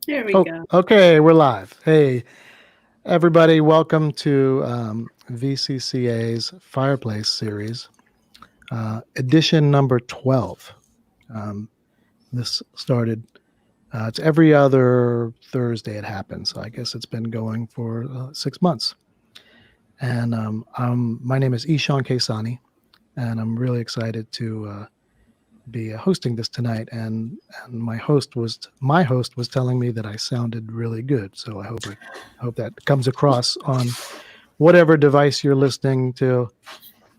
There we Oh, go. okay, we're live. Hey, everybody, welcome to VCCA's Fireplace series, edition number 12. Um, this started, it's every other Thursday it happens, so I guess it's been going for 6 months. And my name is Shawn Qaissaunee, and I'm really excited to be hosting this tonight. And my host was telling me that I sounded really good, so I hope that comes across on whatever device you're listening to.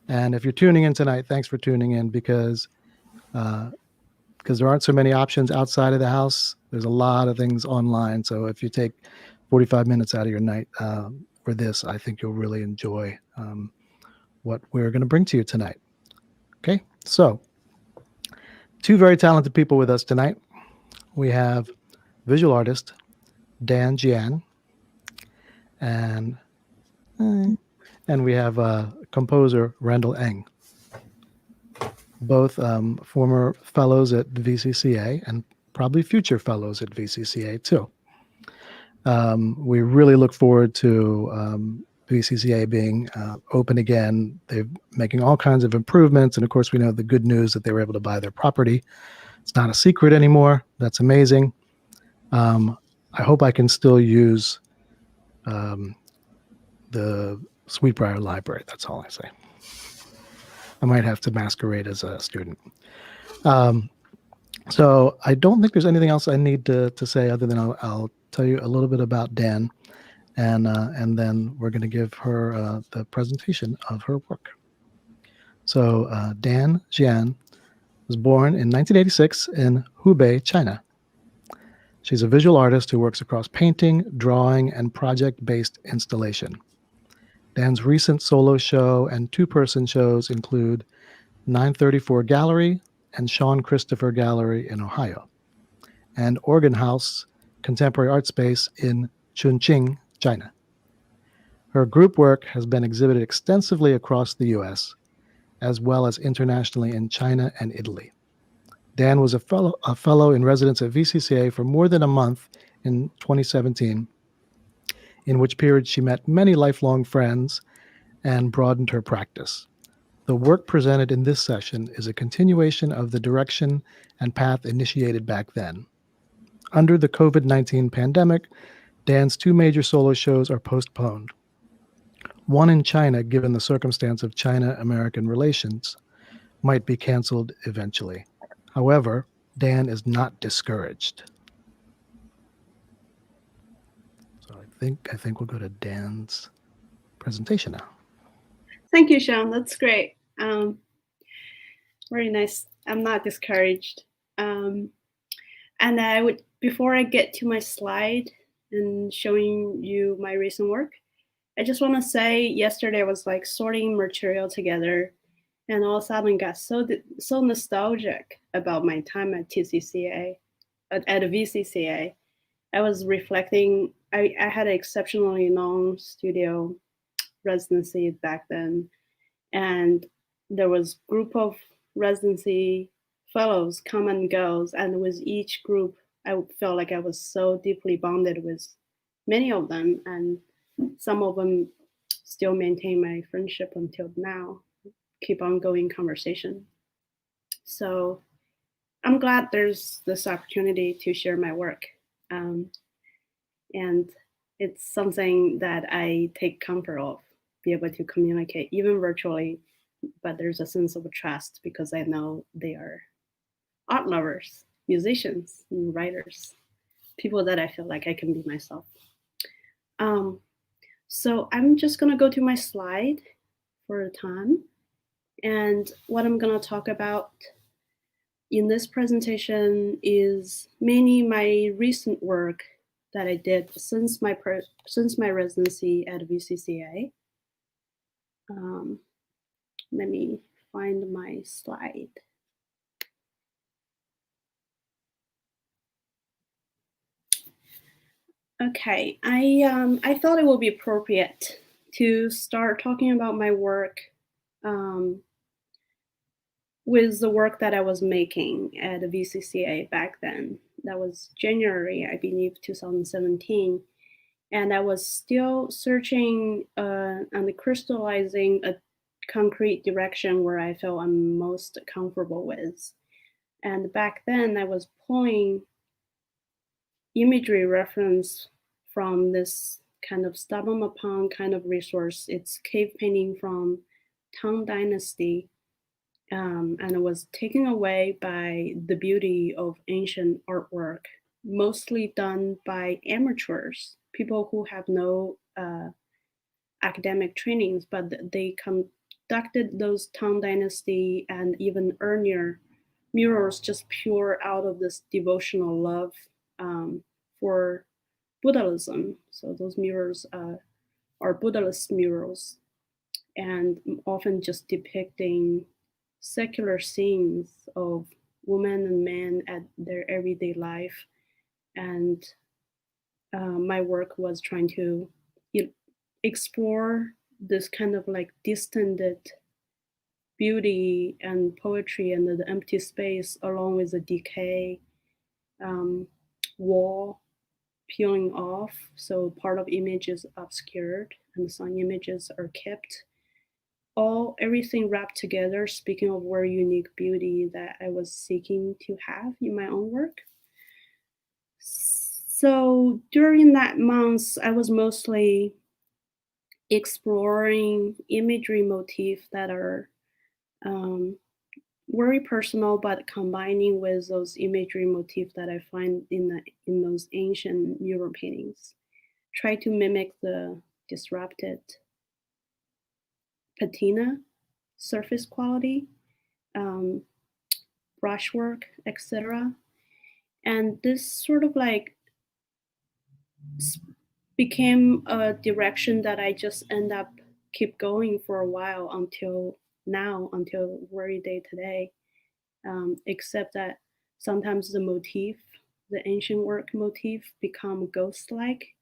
And if you're tuning in tonight, thanks for tuning in uh, because there aren't so many options outside of the house. There's a lot of things online. So if you take 45 minutes out of your night for this, I think you'll really enjoy what we're going to bring to you tonight. Okay, so two very talented people with us tonight. We have visual artist Dan Jian and eh, and we have composer Randall Eng, both former fellows at VCCA and probably future fellows at VCCA too. We really look forward to VCCA being open again. They're making all kinds of improvements, and of course, we know the good news that they were able to buy their property. It's not a secret anymore. That's amazing. Um, I hope I can still use um, the Sweetbriar Library. That's all I say. I might have to masquerade as a student. Um, so I don't think there's anything else I need to say other than I'll tell you a little bit about Dan, and then we're going to give her the presentation of her work. So Dan Jian was born in 1986 in Hubei, China. She's a visual artist who works across painting, drawing, and project-based installation. Dan's recent solo show and two-person shows include 934 Gallery and Shawn Christopher Gallery in Ohio, and Organ House Contemporary Art Space in Chunqing, China. Her group work has been exhibited extensively across the US, as well as internationally in China and Italy. Dan was a fellow in residence at VCCA for more than a month in 2017, in which period she met many lifelong friends and broadened her practice. The work presented in this session is a continuation of the direction and path initiated back then. Under the COVID-19 pandemic, Dan's two major solo shows are postponed. One in China, given the circumstance of China-American relations, might be canceled eventually. However, Dan is not discouraged. So I think we'll go to Dan's presentation now. Thank you, Shawn. That's great. Very nice. I'm not discouraged. Um, and I would, before I get to my slide and showing you my recent work, I just want to say yesterday I was like sorting material together, and all of a sudden got so nostalgic about my time at TCCA, at a VCCA. I was reflecting. I had an exceptionally long studio residency back then, and there was group of residency fellows come and goes, and with each group I felt like I was so deeply bonded with many of them, and some of them still maintain my friendship until now, keep ongoing conversation. So I'm glad there's this opportunity to share my work, um, and it's something that I take comfort of, be able to communicate even virtually, but there's a sense of trust because I know they are art lovers, musicians, and writers, people that I feel like I can be myself. Um, so I'm just gonna go to my slide for a time, and what I'm gonna talk about in this presentation is mainly my recent work that I did since my residency at VCCA. Um, Let me find my slide. Okay, I thought it would be appropriate to start talking about my work um, with the work that I was making at the VCCA back then. That was January, I believe, 2017. And I was still searching and crystallizing a concrete direction where I felt I'm most comfortable with. And back then, I was pulling imagery reference from this kind of stubborn upon kind of resource. It's cave painting from Tang Dynasty, and it was taken away by the beauty of ancient artwork, mostly done by amateurs, people who have no academic trainings, but they conducted those Tang Dynasty and even earlier murals just pure out of this devotional love for Buddhism. So those murals are Buddhist murals, and often just depicting secular scenes of women and men at their everyday life. And my work was trying to explore this kind of like distended beauty and poetry and the empty space, along with the decay, wall peeling off, so part of image is obscured and some images are kept. Everything wrapped together, speaking of very unique beauty that I was seeking to have in my own work. So during that month, I was mostly exploring imagery motifs that are very personal, but combining with those imagery motifs that I find in those ancient mural paintings. Try to mimic the disrupted patina, surface quality, brushwork, etc. And this sort of like became a direction that I just end up keep going for a while until now, until very day today. Except that sometimes the motif, the ancient work motif, become ghost-like,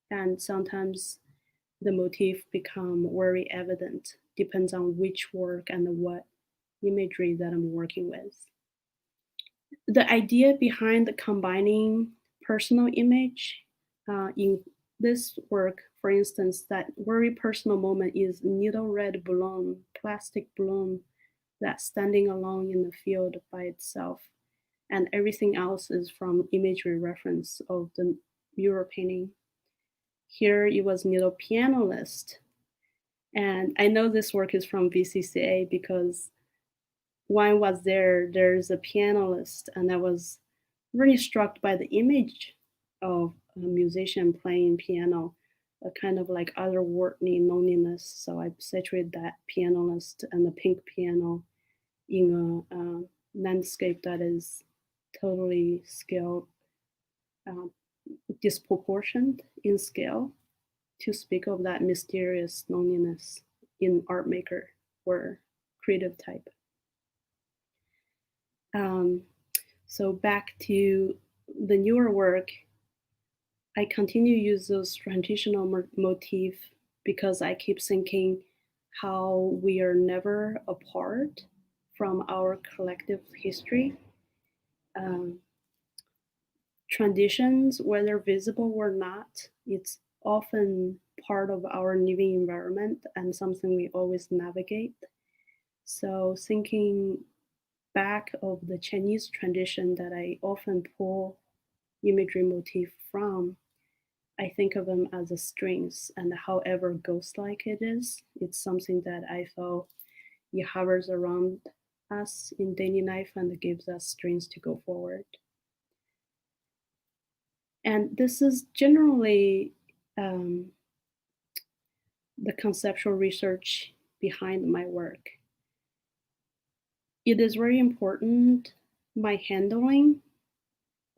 and sometimes the motif become very evident. Depends on which work and what imagery that I'm working with. The idea behind the combining personal image in this work, for instance, that very personal moment is needle red balloon, plastic balloon that's standing alone in the field by itself. And everything else is from imagery reference of the mural painting. Here it was needle pianist. And I know this work is from VCCA because when I was there's a pianist, and I was really struck by the image of a musician playing piano, a kind of like otherworldly loneliness. So I situated that pianist and the pink piano in a landscape that is totally scaled, disproportioned in scale, to speak of that mysterious loneliness in art maker or creative type. So back to the newer work, I continue to use those transitional motif because I keep thinking how we are never apart from our collective history. Traditions, whether visible or not, it's often part of our living environment and something we always navigate. So thinking back of the Chinese tradition that I often pull imagery motif from, I think of them as a strings, and however ghost-like it is, it's something that I felt it hovers around us in daily life and gives us strings to go forward. And this is generally the conceptual research behind my work. It is very important my handling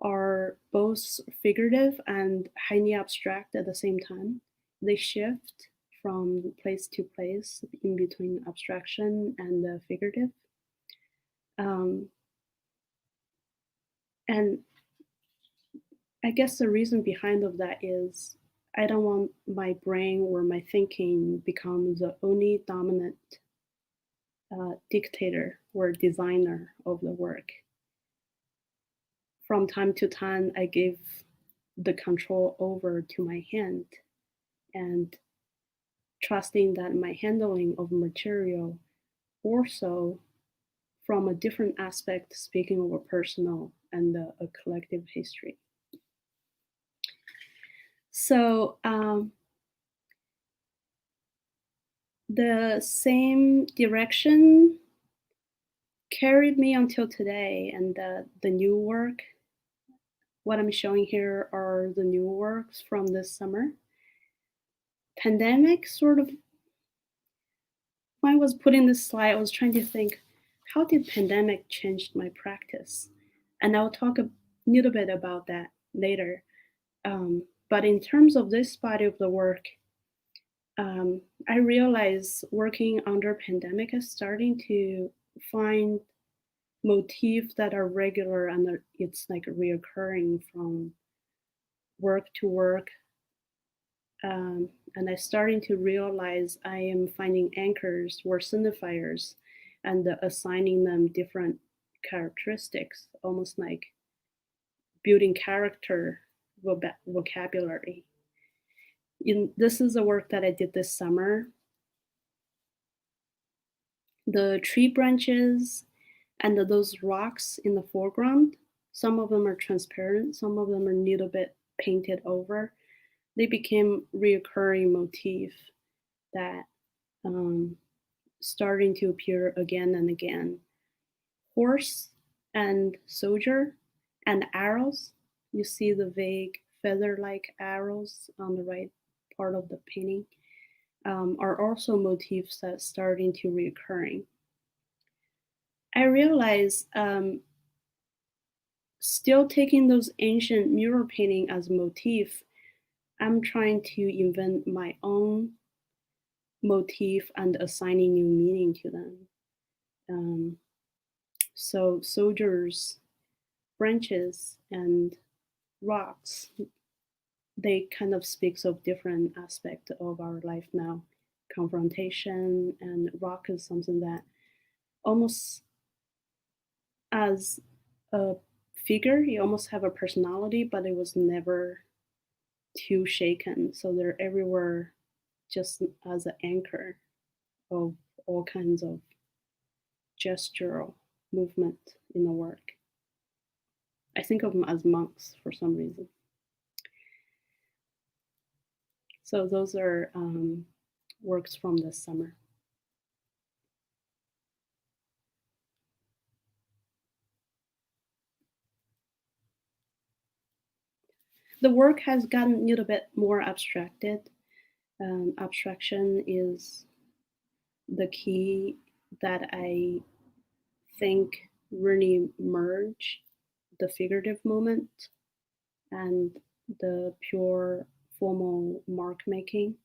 are both figurative and highly abstract at the same time. They shift from place to place in between abstraction and figurative. And I guess the reason behind of that is I don't want my brain or my thinking become the only dominant dictator or designer of the work. from time to time, I gave the control over to my hand and trusting that my handling of material also from a different aspect, speaking of a personal and a collective history. So the same direction carried me until today, and the new work, what I'm showing here are the new works from this summer. Pandemic sort of, when I was putting this slide, I was trying to think, how did pandemic change my practice? And I'll talk a little bit about that later. But in terms of this body of the work, I realize working under pandemic is starting to find motifs that are regular and it's like reoccurring from work to work. And I'm starting to realize I am finding anchors or signifiers and assigning them different characteristics, almost like building character vocabulary. This is a work that I did this summer. The tree branches and those rocks in the foreground, some of them are transparent, some of them are a little bit painted over. They became reoccurring motif that starting to appear again and again. Horse and soldier and arrows. You see the vague feather-like arrows on the right part of the painting are also motifs that starting to reoccurring. I realize still taking those ancient mural painting as motif, I'm trying to invent my own motif and assigning new meaning to them. So soldiers, branches, and rocks, they kind of speaks of different aspects of our life now. Confrontation, and rock is something that almost as a figure, you almost have a personality, but it was never too shaken. So they're everywhere just as an anchor of all kinds of gestural movement in the work. I think of them as monks for some reason. So those are works from this summer. The work has gotten a little bit more abstracted. Abstraction is the key that I think really merge the figurative moment and the pure formal mark making.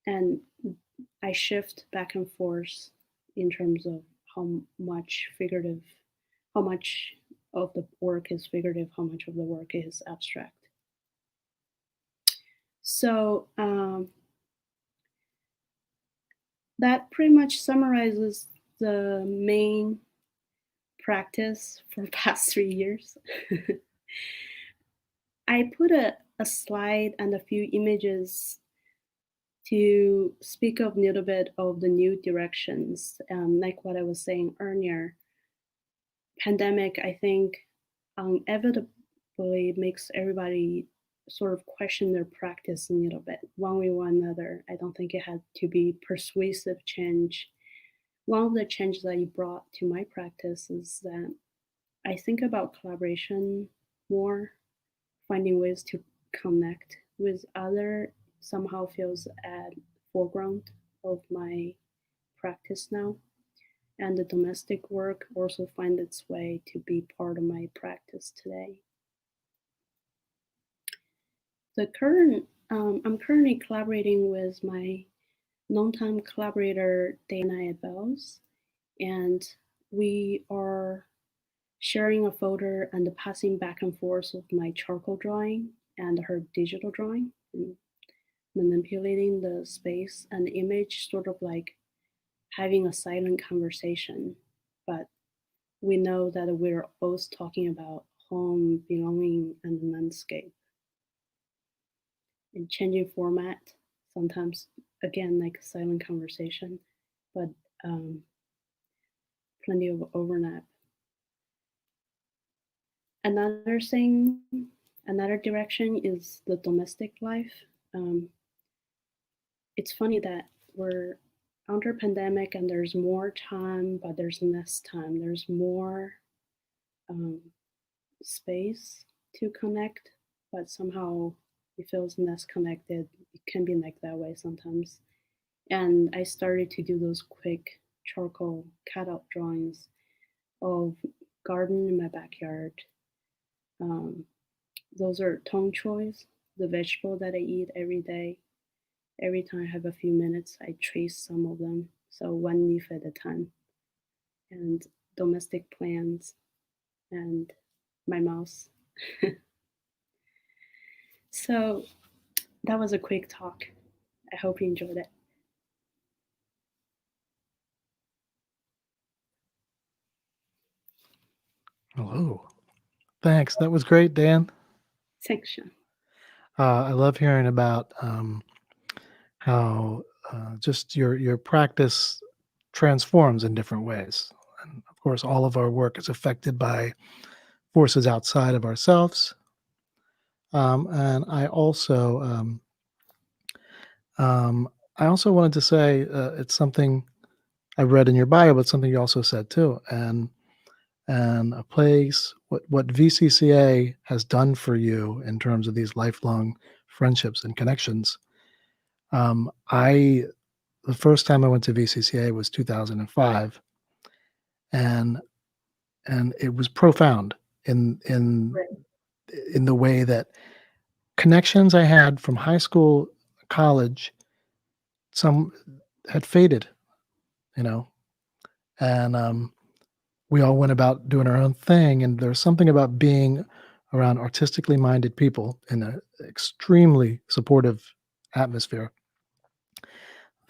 And I shift back and forth in terms of how much of the work is figurative, how much of the work is abstract. So that pretty much summarizes the main practice for the past 3 years. I put a slide and a few images to speak of a little bit of the new directions, like what I was saying earlier. Pandemic, I think, inevitably makes everybody sort of question their practice a little bit, one way or another. I don't think it had to be persuasive change. One of the changes that you brought to my practice is that I think about collaboration more, finding ways to connect with other somehow feels at foreground of my practice now. And the domestic work also finds its way to be part of my practice today. I'm currently collaborating with my longtime collaborator, Dan Jian, and we are sharing a folder and passing back and forth of my charcoal drawing and her digital drawing, and manipulating the space and image, sort of like having a silent conversation, but we know that we're both talking about home, belonging, and the landscape. And changing format, sometimes, again, like a silent conversation, but plenty of overlap. Another thing, another direction is the domestic life. Um, it's funny that we're under pandemic and there's more time, but there's less time. There's more um, space to connect, but somehow it feels less connected. It can be like that way sometimes. And I started to do those quick charcoal cutout drawings of garden in my backyard. Um, those are tong choys, the vegetable that I eat every day. Every time I have a few minutes, I trace some of them. So one leaf at a time. And domestic plants and my mouse. So that was a quick talk. I hope you enjoyed it. Hello. Thanks. That was great, Dan. Thanks, Shawn. I love hearing about how just your practice transforms in different ways. And of course, all of our work is affected by forces outside of ourselves. And I also wanted to say it's something I read in your bio, but something you also said too. And a place, what VCCA has done for you in terms of these lifelong friendships and connections. The first time I went to VCCA was 2005, and it was profound in the way that connections I had from high school, college, some had faded, you know, and we all went about doing our own thing. And there's something about being around artistically minded people in an extremely supportive atmosphere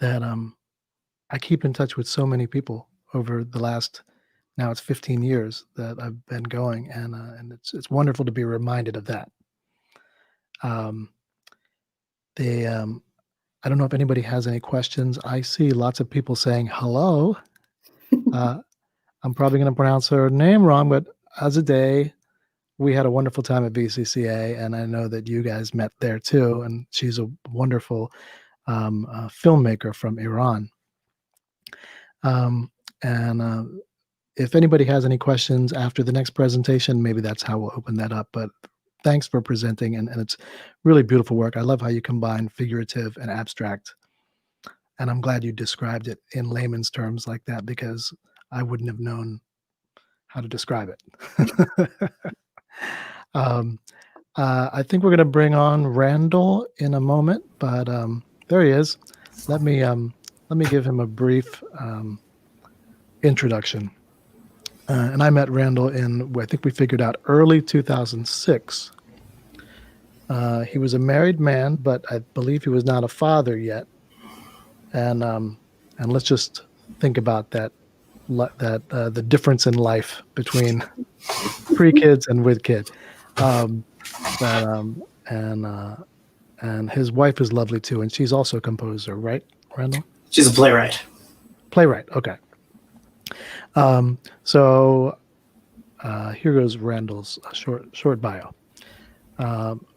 that I keep in touch with so many people over the last, now it's 15 years that I've been going, and it's wonderful to be reminded of that. Um, I don't know if anybody has any questions. I see lots of people saying hello. I'm probably going to pronounce her name wrong, but Azadeh, we had a wonderful time at VCCA, and I know that you guys met there too. And she's a wonderful filmmaker from Iran. And if anybody has any questions after the next presentation, maybe that's how we'll open that up. But thanks for presenting, and it's really beautiful work. I love how you combine figurative and abstract. And I'm glad you described it in layman's terms like that, because I wouldn't have known how to describe it. I think we're going to bring on Randall in a moment, but there he is. Let me give him a brief introduction. And I met Randall in, I think we figured out, early 2006. He was a married man, but I believe he was not a father yet. And let's just think about that the difference in life between pre-kids and with kid. And his wife is lovely too, and she's also a composer, right, Randall? She's a playwright. Playwright, okay. So here goes Randall's short bio.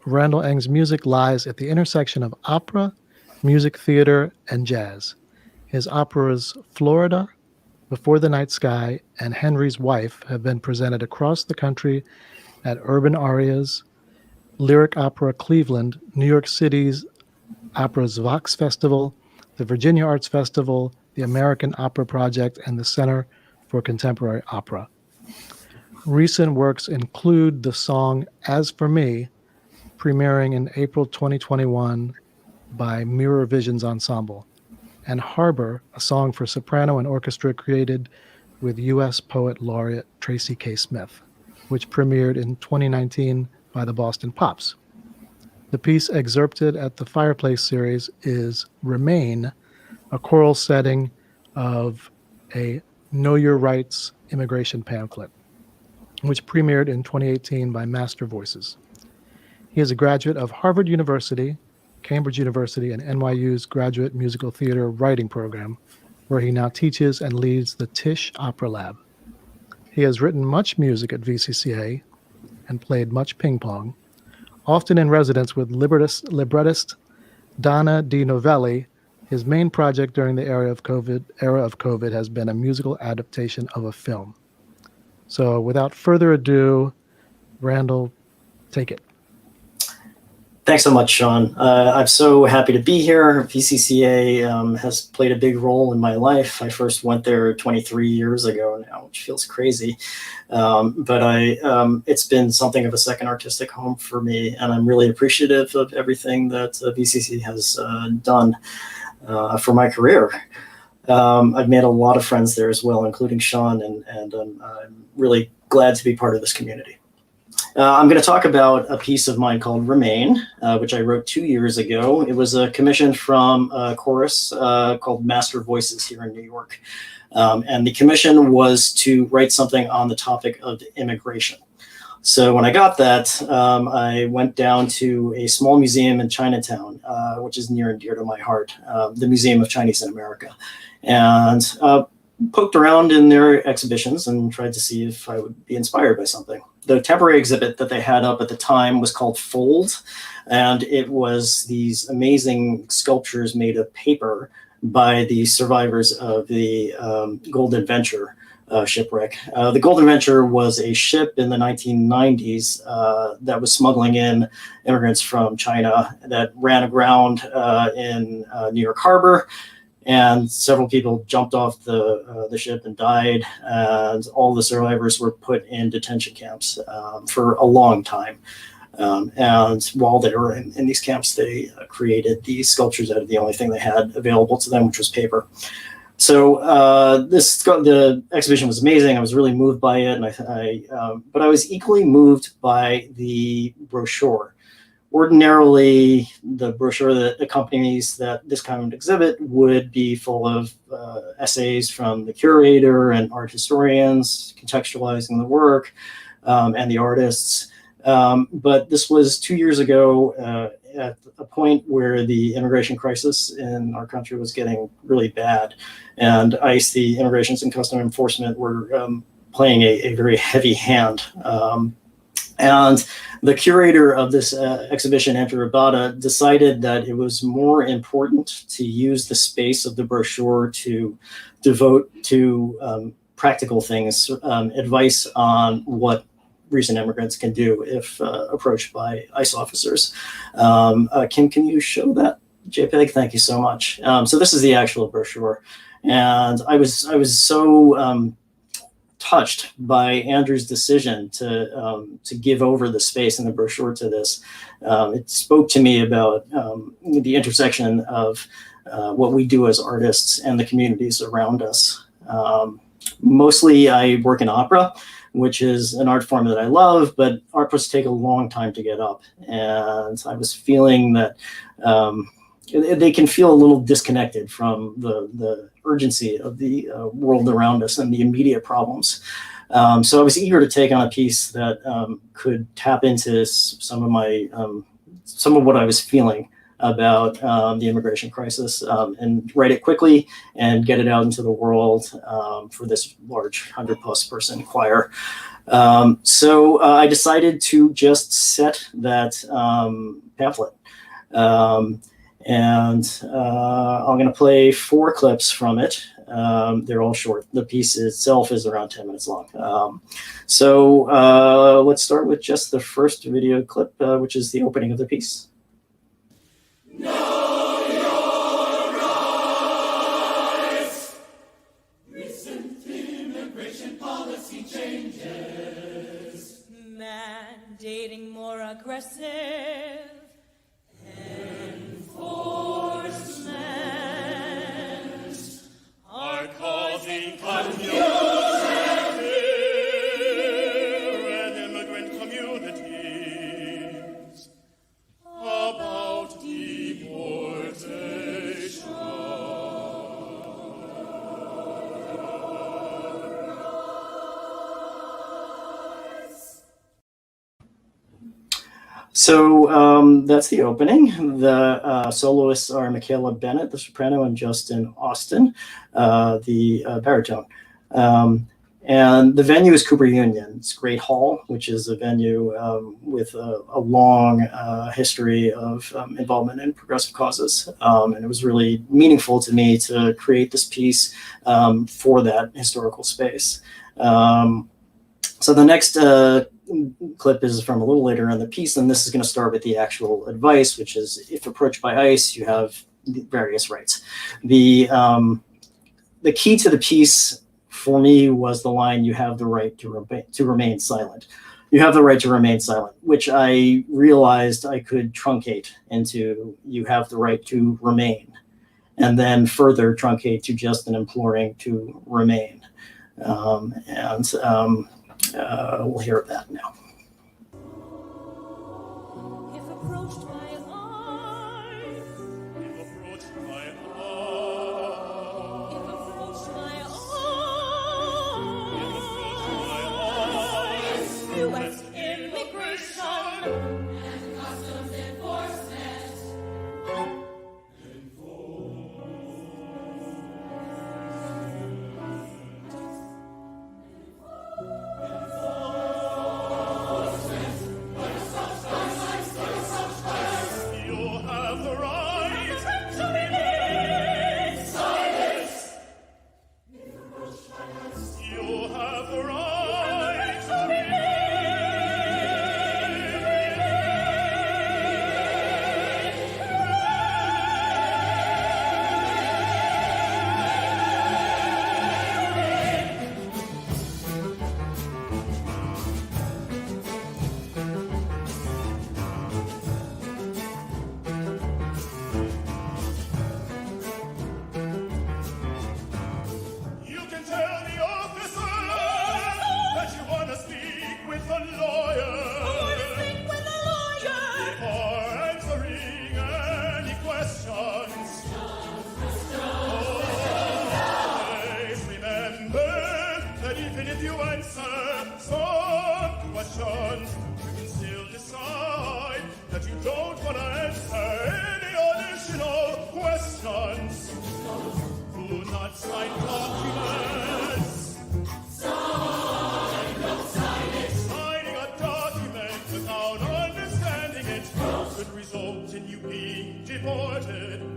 Randall Eng's music lies at the intersection of opera, music theater, and jazz. His operas Florida, Before the Night Sky, and Henry's Wife have been presented across the country at Urban Arias, Lyric Opera Cleveland, New York City's Opera's Vox Festival, the Virginia Arts Festival, the American Opera Project, and the Center for Contemporary Opera. Recent works include the song As For Me, premiering in April 2021 by Mirror Visions Ensemble, and Harbor, a song for soprano and orchestra created with U.S. Poet Laureate Tracy K. Smith, which premiered in 2019 by the Boston Pops. The piece excerpted at the Fireplace series is Remain, a choral setting of a Know Your Rights Immigration Pamphlet, which premiered in 2018 by Master Voices. He is a graduate of Harvard University, Cambridge University, and NYU's Graduate Musical Theater Writing Program, where he now teaches and leads the Tisch Opera Lab. He has written much music at VCCA and played much ping pong, often in residence with librettist Donna Di Novelli. His main project during the era of COVID has been a musical adaptation of a film. So without further ado, Randall, take it. Thanks so much, Shawn. I'm so happy to be here. VCCA has played a big role in my life. I first went there 23 years ago now, which feels crazy. But it's been something of a second artistic home for me, and I'm really appreciative of everything that VCC has done for my career. I've made a lot of friends there as well, including Shawn, and I'm really glad to be part of this community. I'm going to talk about a piece of mine called Remain, which I wrote 2 years ago. It was a commission from a chorus called Master Voices here in New York. And the commission was to write something on the topic of immigration. So when I got that, I went down to a small museum in Chinatown, which is near and dear to my heart, the Museum of Chinese in America, and poked around in their exhibitions and tried to see if I would be inspired by something. The temporary exhibit that they had up at the time was called Fold, and it was these amazing sculptures made of paper by the survivors of the Golden Venture shipwreck. The Golden Venture was a ship in the 1990s that was smuggling in immigrants from China that ran aground in New York Harbor. And several people jumped off the ship and died, and all the survivors were put in detention camps for a long time. And while they were in these camps, they created these sculptures out of the only thing they had available to them, which was paper. So the exhibition was amazing. I was really moved by it, and but I was equally moved by the brochure. Ordinarily, the brochure that accompanies this kind of exhibit would be full of essays from the curator and art historians contextualizing the work and the artists. But this was 2 years ago at a point where the immigration crisis in our country was getting really bad. And ICE, the Immigrations and Customs Enforcement, were playing a very heavy hand. And the curator of this exhibition, Andrew Rabada, decided that it was more important to use the space of the brochure to devote to practical things, advice on what recent immigrants can do if approached by ICE officers. Kim, can you show that JPEG? Thank you so much. So this is the actual brochure. And I was so touched by Andrew's decision to give over the space in the brochure to this. It spoke to me about the intersection of what we do as artists and the communities around us. Mostly I work in opera, which is an art form that I love, but operas take a long time to get up. And I was feeling that they can feel a little disconnected from the urgency of the world around us and the immediate problems. So I was eager to take on a piece that could tap into some of what I was feeling about the immigration crisis and write it quickly and get it out into the world for this large 100+ person choir. So I decided to just set that pamphlet. And I'm going to play 4 clips from it. They're all short. The piece itself is around 10 minutes long. So let's start with just the first video clip, which is the opening of the piece. Know your rights. Recent immigration policy changes, mandating more aggressive enforcement are causing confusion in immigrant communities about deportation. So that's the opening. The soloists are Michaela Bennett, the soprano, and Justin Austin, the baritone. And the venue is Cooper Union. It's Great Hall, which is a venue with a long history of involvement in progressive causes. And it was really meaningful to me to create this piece for that historical space. So the next clip is from a little later in the piece, and this is going to start with the actual advice, which is, if approached by ICE, you have various rights. The key to the piece for me was the line, "You have the right to remain silent." You have the right to remain silent, which I realized I could truncate into "you have the right to remain," and then further truncate to just an imploring to remain. We'll hear that now. If approached by eyes, if approached by eyes, if approached by eyes, U.S. immigration and customs enforcement.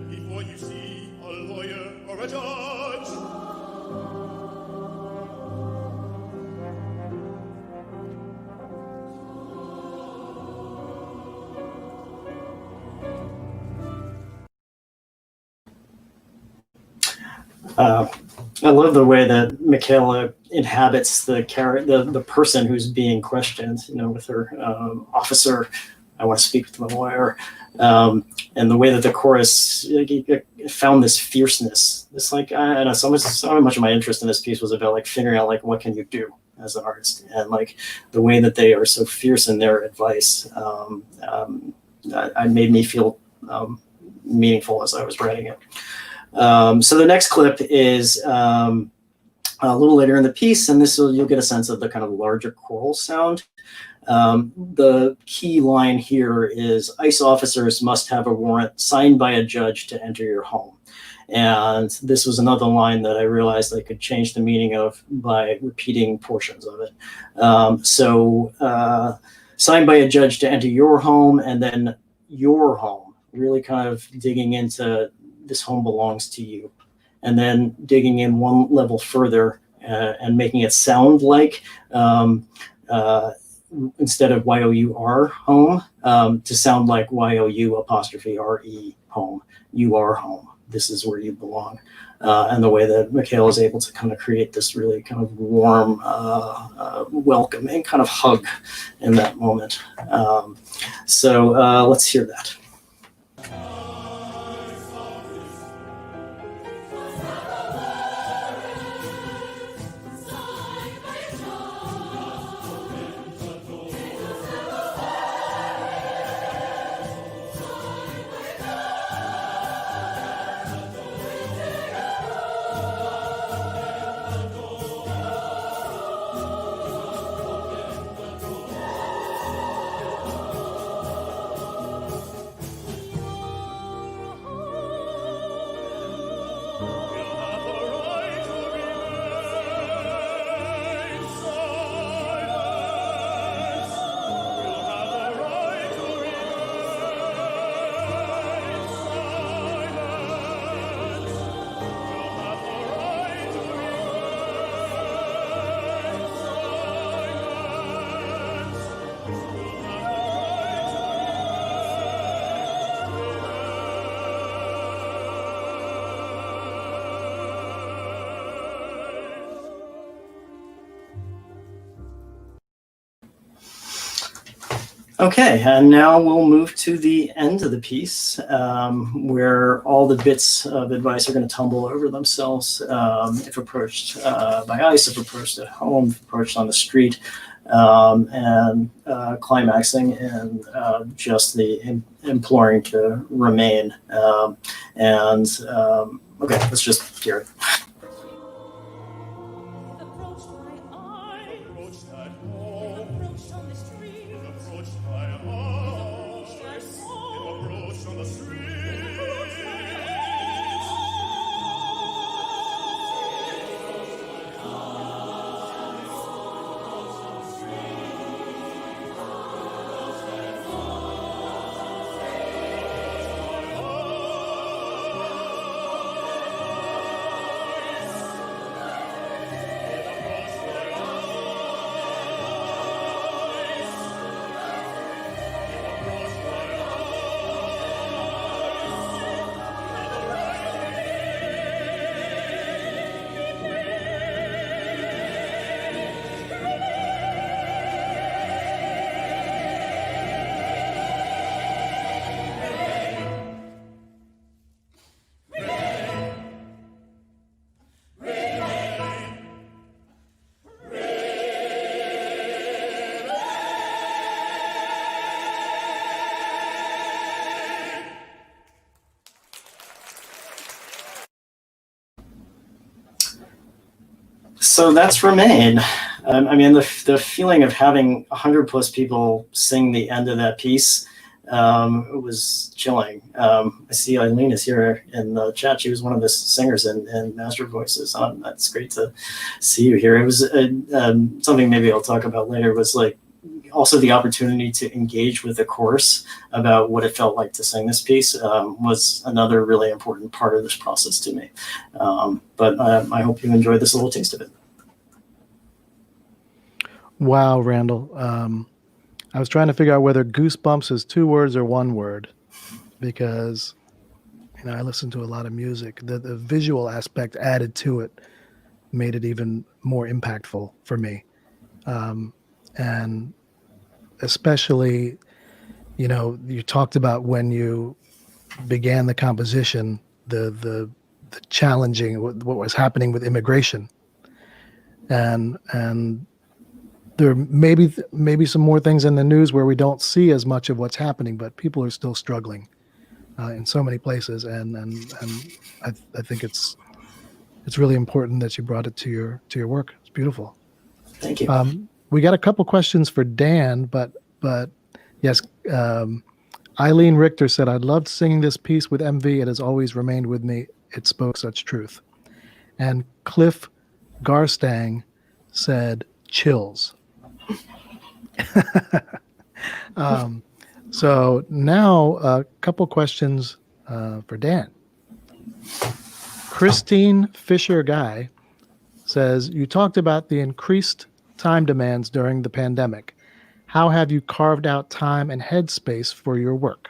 Before you see a lawyer or a judge. I love the way that Michaela inhabits the person who's being questioned, with her officer, "I want to speak with the lawyer," and the way that the chorus found this fierceness. It's like, I know so much of my interest in this piece was about figuring out what can you do as an artist, and the way that they are so fierce in their advice. It made me feel meaningful as I was writing it. So the next clip is a little later in the piece, and you'll get a sense of the kind of larger choral sound. The key line here is, "ICE officers must have a warrant signed by a judge to enter your home." And this was another line that I realized I could change the meaning of by repeating portions of it. Signed by a judge to enter your home, and then your home, really kind of digging into this home belongs to you. And then digging in one level further and making it sound like, instead of Y-O-U-R, home, to sound like Y-O-U''RE, home. You are home. This is where you belong. And the way that Michaela is able to kind of create this really kind of warm, welcoming kind of hug in that moment. Let's hear that. Okay, and now we'll move to the end of the piece, where all the bits of advice are going to tumble over themselves if approached by ice, if approached at home, if approached on the street, and climaxing in just the imploring to remain. Okay, let's just hear it. Approached by eye, Approached at home, approached on the street, approached by eyes, approached approached on the street. So that's Remain. I mean, the feeling of having 100 plus people sing the end of that piece was chilling. I see Eileen is here in the chat. She was one of the singers in Master Voices. That's great to see you here. It was something maybe I'll talk about later, was like also the opportunity to engage with the chorus about what it felt like to sing this piece was another really important part of this process to me. But I hope you enjoyed this little taste of it. Wow, Randall. I was trying to figure out whether Goosebumps is 2 words or 1 word, because I listen to a lot of music. The visual aspect added to it made it even more impactful for me. And especially, you talked about when you began the composition, the challenging, what was happening with immigration, and there may be some more things in the news where we don't see as much of what's happening, but people are still struggling in so many places, and I think it's really important that you brought it to your work. It's beautiful. Thank you. We got a couple questions for Dan, but yes, Eileen Richter said, "I loved singing this piece with MV. It has always remained with me. It spoke such truth." And Cliff Garstang said, "Chills." So now a couple questions for Dan. Christine Fisher-Guy says, "You talked about the increased time demands during the pandemic. How have you carved out time and headspace for your work?"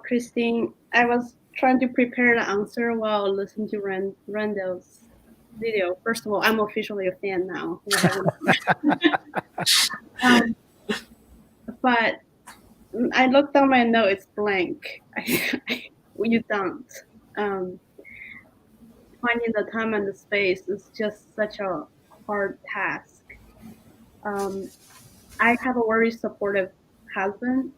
Christine, I was trying to prepare the answer while listening to Randall's video. First of all, I'm officially a fan now. But I looked down my note, it's blank. You don't. Finding the time and the space is just such a hard task. I have a very supportive husband,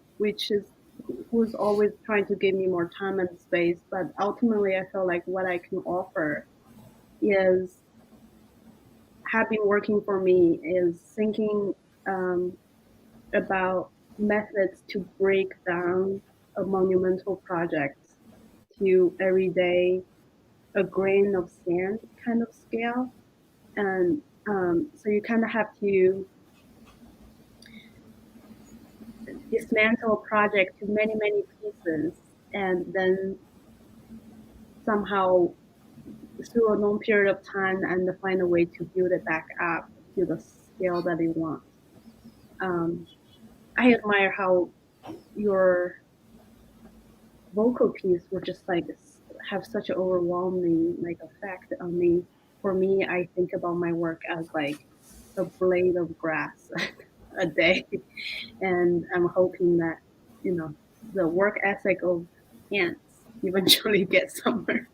who's always trying to give me more time and space, but ultimately I feel like what I can offer is, have been working for me, is thinking about methods to break down a monumental project to everyday, a grain of sand kind of scale. And so you kind of have to dismantle a project to many, many pieces, and then somehow through a long period of time and find a way to build it back up to the scale that you want. I admire how your vocal piece would just like have such an overwhelming effect on me. For me, I think about my work as like a blade of grass a day. And I'm hoping that, the work ethic of ants eventually gets somewhere.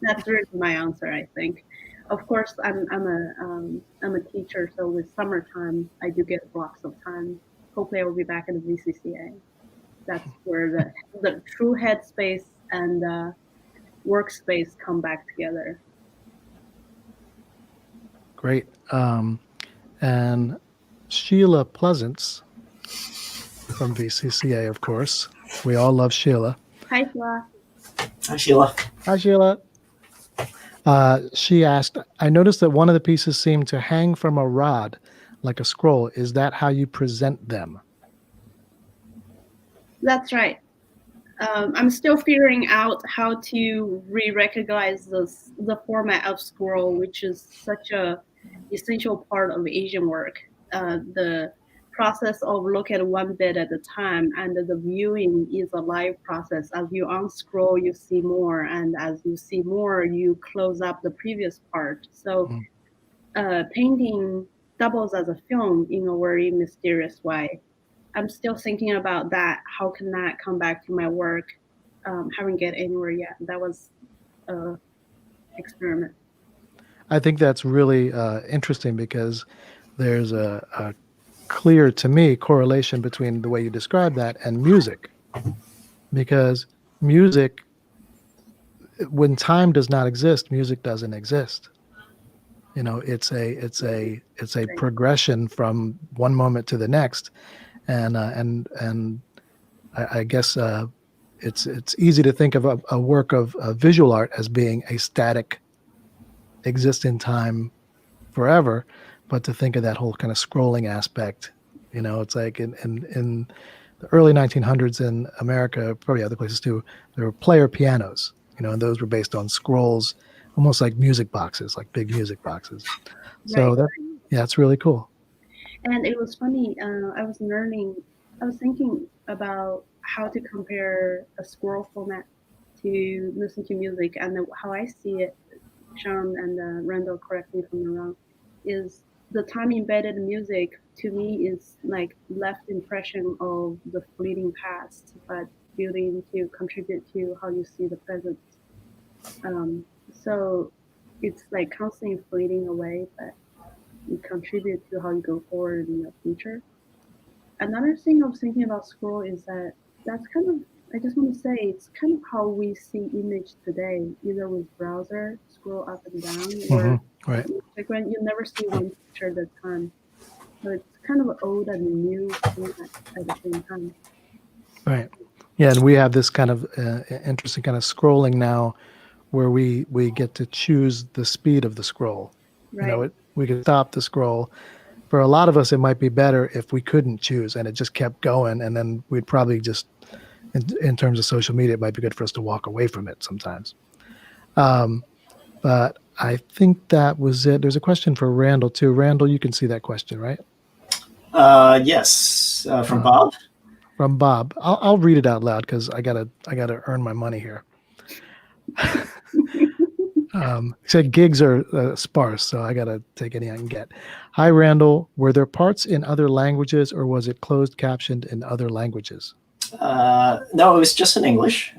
That's really my answer, I think. Of course, I'm a teacher, so with summertime, I do get blocks of time. Hopefully, I will be back in the VCCA. That's where the true headspace and workspace come back together. Great. And Sheila Pleasance from VCCA, of course. We all love Sheila. Hi, Sheila. Hi, Sheila. Hi, Sheila. She asked, I noticed that one of the pieces seemed to hang from a rod like a scroll. Is that how you present them? That's right. I'm still figuring out how to re-recognize the format of scroll, which is such a essential part of Asian work. The process of look at one bit at a time, and the viewing is a live process. As you unscroll, you see more, and as you see more, you close up the previous part. So painting doubles as a film in a very mysterious way. I'm still thinking about that. How can that come back to my work? Haven't get anywhere yet. That was an experiment. I think that's really interesting because there's a clear, to me, correlation between the way you describe that and music. Because music, when time does not exist, music doesn't exist. It's a progression from one moment to the next, and I guess it's easy to think of a work of visual art as being a static, exist in time forever, but to think of that whole kind of scrolling aspect, it's like in the early 1900s in America, probably other places too, there were player pianos, and those were based on scrolls, almost like music boxes, like big music boxes. So Right. That's really cool. And it was funny. I was thinking about how to compare a scroll format to listen to music, and how I see it. Shawn and Randall, correct me if I'm wrong, is the time embedded music to me is like left impression of the fleeting past, but building to contribute to how you see the present. So it's like constantly fleeting away, but it contributes to how you go forward in the future. Another thing I was thinking about scroll is that's kind of, I just want to say, it's kind of how we see image today, either with browser, scroll up and down, or Right. Instagram. You never see one picture at a time. So it's kind of old and new format at the same time. Right. Yeah, and we have this kind of interesting kind of scrolling now, where we get to choose the speed of the scroll. Right. We can stop the scroll. For a lot of us, it might be better if we couldn't choose and it just kept going, and then we'd probably just, in terms of social media, it might be good for us to walk away from it sometimes. But I think that was it. There's a question for Randall too. Randall, you can see that question, right? Yes, from Bob. From Bob. I'll read it out loud because I gotta earn my money here. Said gigs are sparse, so I gotta take any I can get. Hi, Randall. Were there parts in other languages, or was it closed captioned in other languages? No, it was just in English.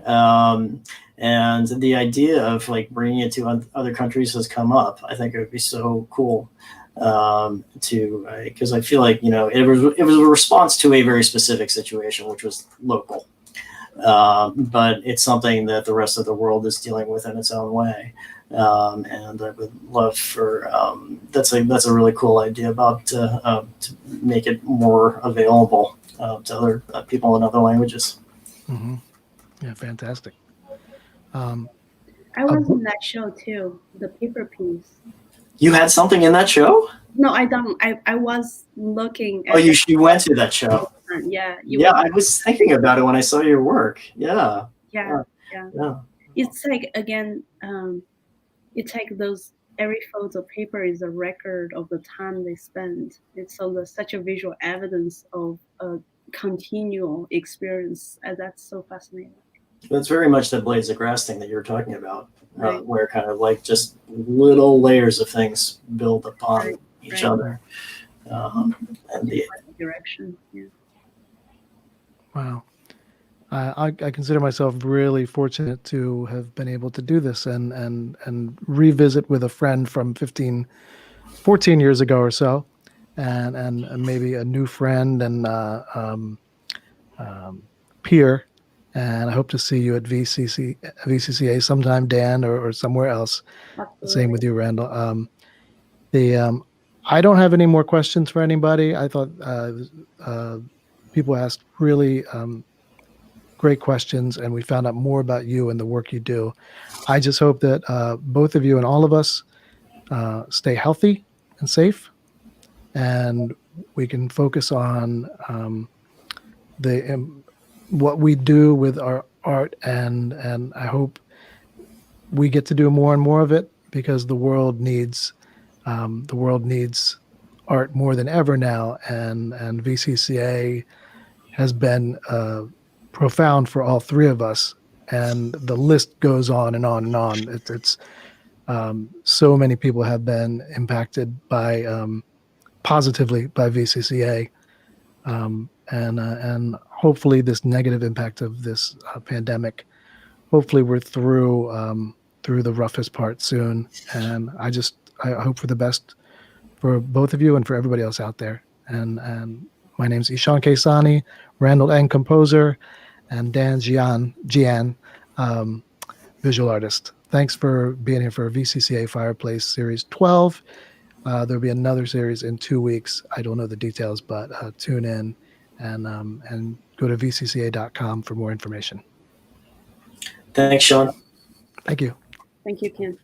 And the idea of like bringing it to other countries has come up. I think it would be so cool because I feel like it was a response to a very specific situation, which was local. But it's something that the rest of the world is dealing with in its own way. And I would love for that's a really cool idea, Bob, to make it more available to other people in other languages. Mm-hmm. Yeah, fantastic. I was in that show too, the paper piece. You had something in that show? No, I don't. I was looking at. Oh, you went to that show? Yeah. I was thinking about it when I saw your work. Yeah. It's like, again, it's like those, every fold of paper is a record of the time they spend. It's such a visual evidence of a continual experience, and that's so fascinating. That's very much that blades of grass thing that you were talking about, Right. where kind of like just little layers of things build upon each Right. other. And the, Direction. Yeah. Wow. I consider myself really fortunate to have been able to do this and revisit with a friend from 14 years ago or so, and maybe a new friend and peer. And I hope to see you at VCCA sometime, Dan, or somewhere else. Absolutely. Same with you, Randall. I don't have any more questions for anybody. I thought people asked really great questions, and we found out more about you and the work you do. I just hope that both of you and all of us stay healthy and safe, and we can focus on what we do with our art, and I hope we get to do more and more of it, because the world needs art more than ever now, and VCCA has been profound for all three of us, and the list goes on and on and on. It's so many people have been impacted by positively by VCCA, and hopefully this negative impact of this pandemic. Hopefully we're through the roughest part soon, and I hope for the best for both of you and for everybody else out there. And my name's Shawn Qaissaunee, Randall Eng, composer, and Dan Jian, visual artist. Thanks for being here for VCCA Fireplace Series 12. There'll be another series in 2 weeks. I don't know the details, but tune in and go to vcca.com for more information. thanks, Shawn. Thank you. Thank you, Ken.